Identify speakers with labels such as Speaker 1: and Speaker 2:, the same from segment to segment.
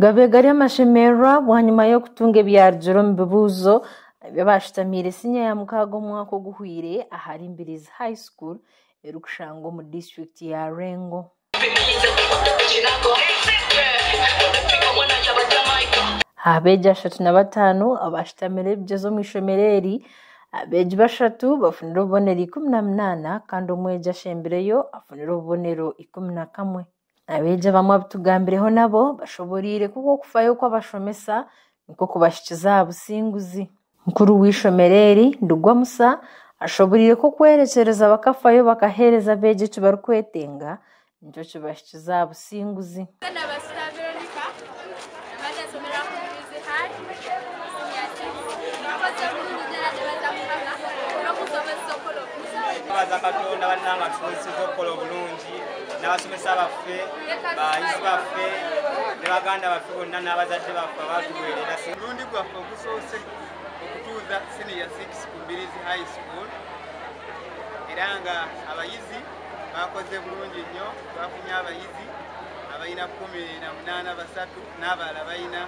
Speaker 1: Gabegari amashemera bwanyuma yo kutunga ebyarugiro mu bibuzo byabashitamire sinya ya mukago mwaka guhwire ahari Mbirizi High School erukushango mu district ya Rengo. Abeja 35 abashitamire byezo mu ishomereri abeji bashatu bafunira ubonero 18 kandi umweja shembireyo afunira ubonero 11. Abeja bamwe batugambireho nabo bashoborire kuko kufayo kw'abashomesa niko kubashikiza businguzi. Mukuru w'ishomereri Ndugwa Musa ashoborire ko kwerekereza bakafayo bakahereza abeje tubarukwetenga nicyo kibashikiza businguzi.
Speaker 2: Katonda bananga tusizo kolo bulungi n'abasomesa baffe bayizi baffe ne baganda baffe bonna n'abazadde baffe batuweerera mulundi gwaffe ogusoose okutuuza senior 6 ku Mbirizi High School era nga abayizi bakoze bulungi nnyo bafunye abayizi abayina 18 basatu n'abalala bayina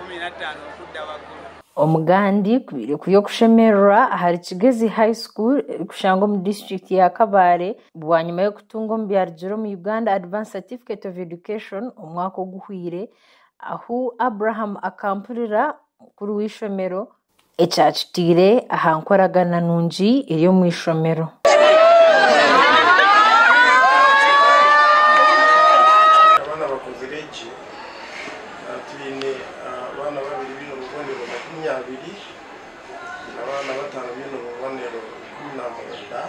Speaker 2: 15 okudda waggulu.
Speaker 1: Omugandi kubire kuyo kushemerera ahari Kigezi High School kushango mu district ya Kabare bwanyuma yo kutunga mu byarugiro mu Uganda Advanced Certificate of Education omwaka guhwire aho Abraham akampurira mukuru w'ishomero ecyakitire ahankoragana nungi iriyo mu ishomero.
Speaker 3: Abana bakoze regi atine abana babiri bino rubonero 20 abana batanu bino rubonero 19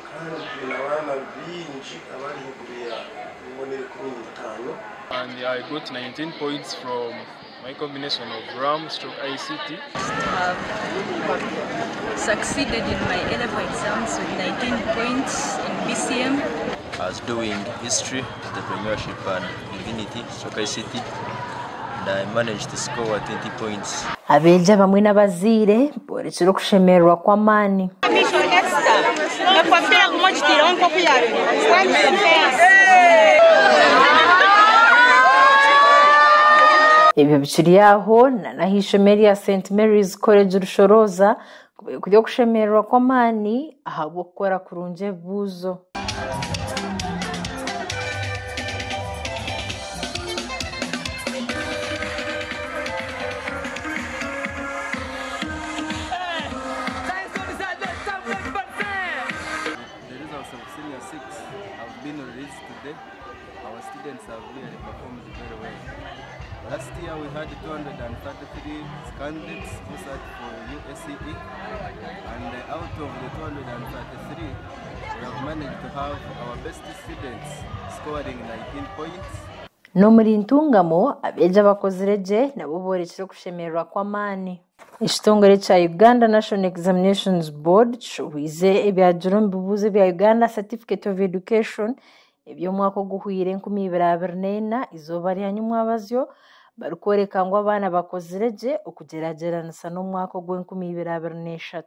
Speaker 3: kandi abana binji abari higuriya rubonero 15.
Speaker 4: And I got 19 points from my combination of RAM/ICT.
Speaker 5: Succeeded in my A-level exams with 19 points in BCM.
Speaker 6: I was doing history, entrepreneurship and divinity/ICT, and I managed to score 20 points.
Speaker 1: Abeja bamwe n'abazire borekero kushemerwa kwa mani. Ebyo bikiri aho nanahishomeri ya St Mary's College Rushoroza kujya kushemerwa kwa mani ahabo gukora kurunje buzo.
Speaker 7: Our students have really performed very well. Last year we had 233 candidates who sat for USCE, and out of the 233, we have managed to have our best students scoring 19 points.
Speaker 1: No muri ntungamo abeja bakozireje nabo borekero kushemerwa kwa mani. Ishitongore cha Uganda National Examinations Board wize ebyajuro mbubuze bya Uganda Certificate of Education ebyo mwaka guhwire 2024 izoba ryanyumwa abazyo barukwereka ngo abana bakozireje okugerageranisa no mwaka gwe 2023.